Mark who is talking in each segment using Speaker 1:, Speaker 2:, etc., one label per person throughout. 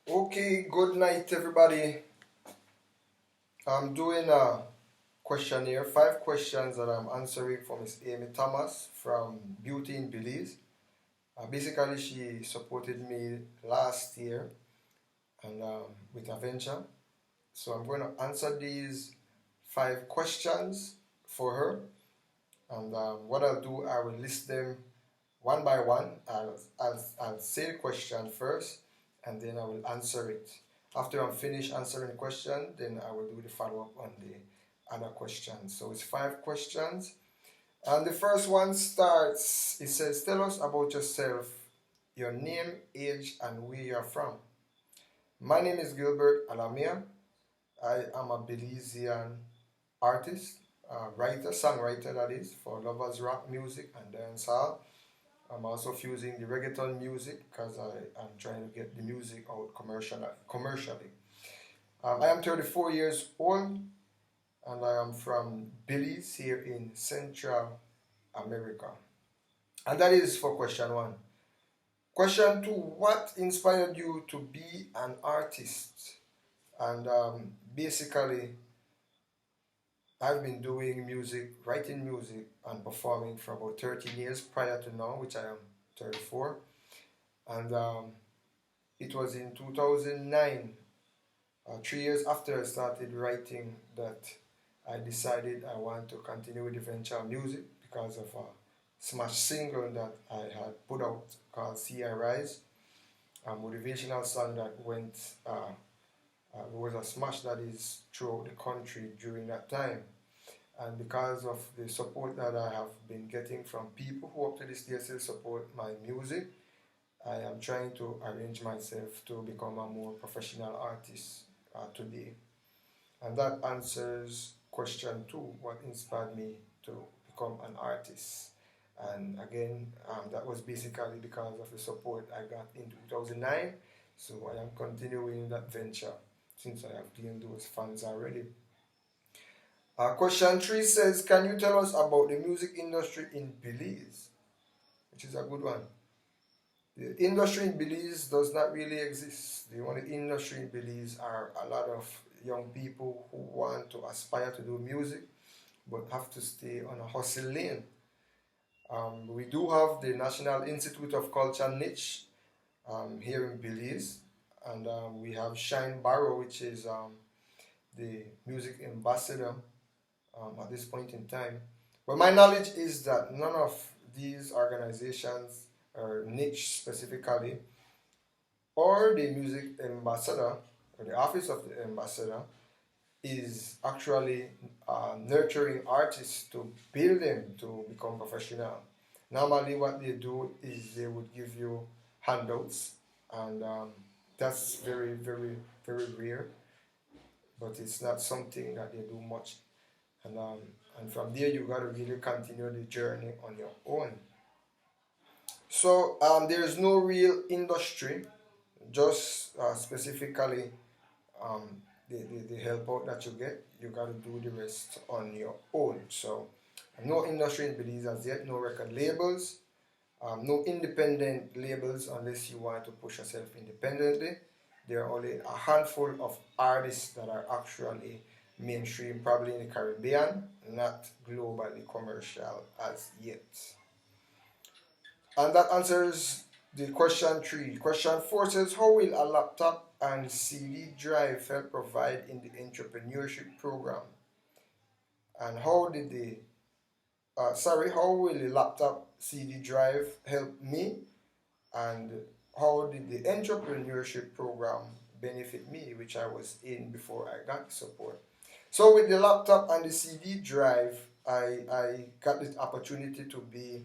Speaker 1: Okay, good night, everybody. I'm doing a questionnaire, 5 questions that I'm answering for Miss Amy Thomas from Beauty in Belize. Basically, she supported me last year and with a venture. So I'm going to answer these 5 questions for her. And what I'll do, I will list them one by one. I'll say the question first, and then I will answer it. After I'm finished answering the question, then I will do the follow up on the other questions. So it's 5 questions. And the first one starts, it says, tell us about yourself, your name, age, and where you're from. My name is Gilbert Alamia. I am a Belizean artist, writer, songwriter that is, for lovers rock music and dancehall. I'm also fusing the reggaeton music because I'm trying to get the music out commercially. I am 34 years old and I am from Belize here in Central America. And that is for question one. Question two, what inspired you to be an artist? And basically, I've been doing music, writing music, and performing for about 13 years prior to now, which I am 34. And it was in 2009, 3 years after I started writing, that I decided I want to continue with the venture music because of a smash single that I had put out called See I Rise, a motivational song that went, was a smash that is throughout the country during that time. And because of the support that I have been getting from people who up to this day still support my music, I am trying to arrange myself to become a more professional artist today. And that answers question two, what inspired me to become an artist. And again, that was basically because of the support I got in 2009. So I am continuing that venture since I have gained those funds already. Question three says, can you tell us about the music industry in Belize? Which is a good one. The industry in Belize does not really exist. The only industry in Belize are a lot of young people who want to aspire to do music but have to stay on a hustle lane. We do have the National Institute of Culture niche here in Belize, and we have Shine Barrow, which is the music ambassador at this point in time. But my knowledge is that none of these organizations, or niche specifically, or the music ambassador, or the office of the ambassador, is actually nurturing artists to build them to become professional. Normally, what they do is they would give you handouts, and that's very, very, very rare. But it's not something that they do much, and from there you got to really continue the journey on your own. So there is no real industry, just specifically the help out that you get. You got to do the rest on your own. So no industry in Belize as yet, no record labels, no independent labels unless you want to push yourself independently. There are only a handful of artists that are actually mainstream, probably in the Caribbean, not globally commercial as yet. And that answers the question three. Question four says, how will a laptop and CD drive help provide in the entrepreneurship program? And how did how will the laptop CD drive help me? And how did the entrepreneurship program benefit me, which I was in before I got the support? So with the laptop and the CD drive, I got the opportunity to be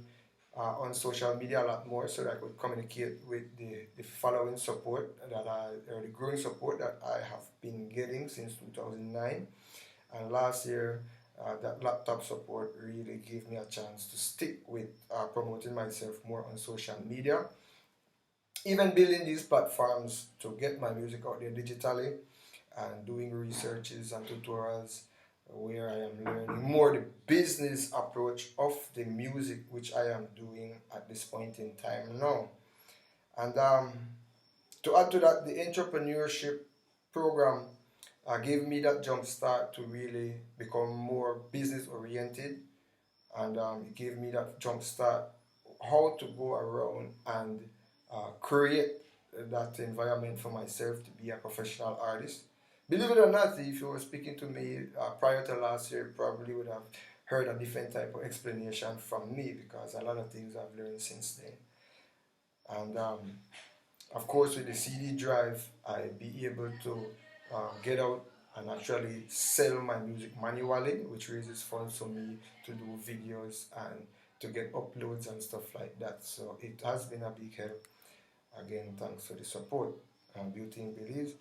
Speaker 1: on social media a lot more so that I could communicate with the following support or the growing support that I have been getting since 2009. And last year, that laptop support really gave me a chance to stick with promoting myself more on social media, even building these platforms to get my music out there digitally and doing researches and tutorials where I am learning more the business approach of the music which I am doing at this point in time now. And To add to that, the entrepreneurship program gave me that jump start to really become more business oriented, and it gave me that jump start how to go around and create that environment for myself to be a professional artist. Believe it or not, if you were speaking to me prior to last year, you probably would have heard a different type of explanation from me, because a lot of things I've learned since then. And of course, with the CD drive, I be able to get out and actually sell my music manually, which raises funds for me to do videos and to get uploads and stuff like that. So it has been a big help. Again, thanks for the support, Beauty in Belize.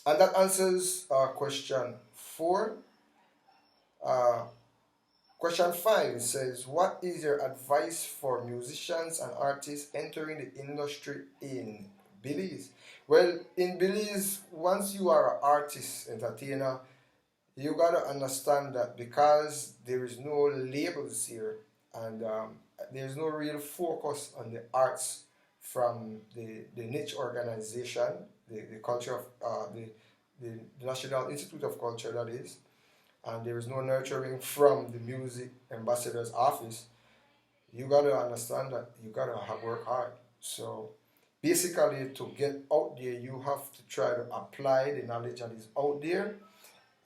Speaker 1: And that answers question 4. Uh, Question 5 says, what is your advice for musicians and artists entering the industry in Belize? Well, in Belize, once you are an artist, entertainer, you gotta understand that because there is no labels here, and there's no real focus on the arts from the niche organization, the culture of the National Institute of Culture, that is, and there is no nurturing from the music ambassador's office. You gotta understand that you gotta work hard. So basically, to get out there, you have to try to apply the knowledge that is out there,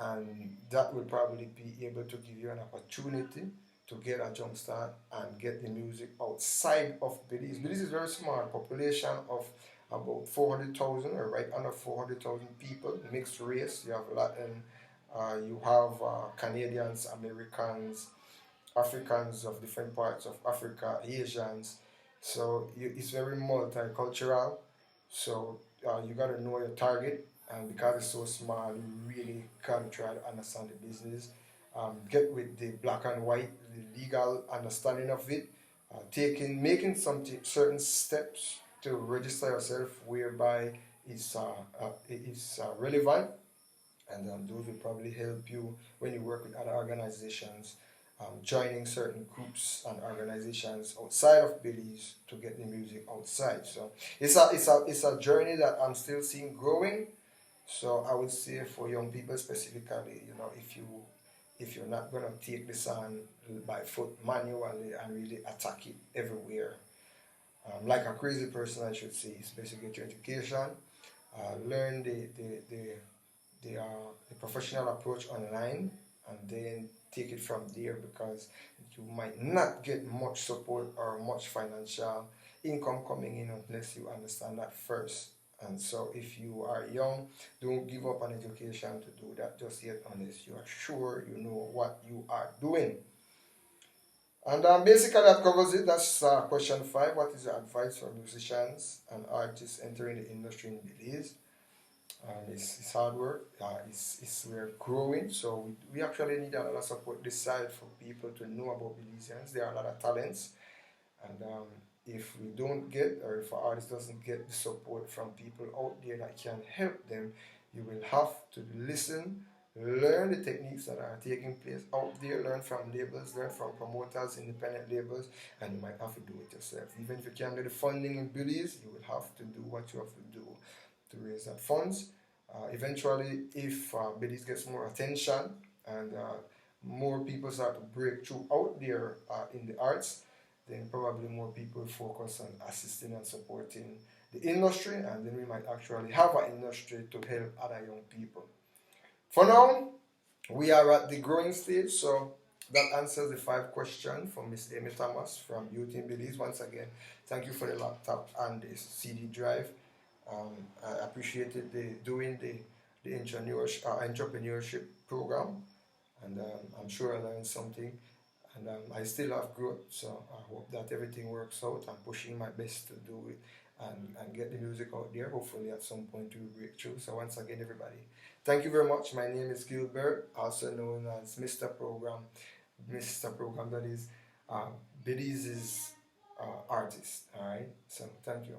Speaker 1: and that will probably be able to give you an opportunity to get a jump start and get the music outside of Belize. Belize is very small, population of about 400,000, or right under 400,000 people, mixed race. You have Latin, you have Canadians, Americans, Africans of different parts of Africa, Asians. So it's very multicultural. So you got to know your target, and because it's so small, you really can try to understand the business. Get with the black and white, the legal understanding of it. Making some certain steps to register yourself, whereby it's relevant, and those will probably help you when you work with other organizations, joining certain groups and organizations outside of Belize to get the music outside. So it's a journey that I'm still seeing growing. So I would say for young people specifically, if you're not gonna take this on by foot manually and really attack it everywhere, like a crazy person, I should say, especially get your education, learn the professional approach online, and then take it from there, because you might not get much support or much financial income coming in unless you understand that first. And so if you are young, don't give up on education to do that just yet unless you are sure you know what you are doing. And basically that covers it. That's question 5. What is your advice for musicians and artists entering the industry in Belize? It's hard work. We're growing, so we actually need a lot of support this side for people to know about Belizeans. There are a lot of talents, and if we don't get, or if an artist doesn't get the support from people out there that can help them, you will have to listen, learn the techniques that are taking place out there, learn from labels, learn from promoters, independent labels, and you might have to do it yourself. Even if you can't get the funding in Belize, you will have to do what you have to do to raise that funds. Eventually, if Belize gets more attention, and more people start to break through out there in the arts, then probably more people focus on assisting and supporting the industry, and then we might actually have an industry to help other young people. For now, we are at the growing stage, so that answers the 5 questions from Miss Amy Thomas from Youth in Belize. Once again, thank you for the laptop and the CD drive. I appreciated doing the entrepreneurship program, and I'm sure I learned something, and I still have growth, so I hope that everything works out. I'm pushing my best to do it and get the music out there. Hopefully at some point we will break through. So once again, everybody, thank you very much. My name is Gilbert, also known as Mr.Program. Mr.Program, that is Belize's artist. Alright, so thank you.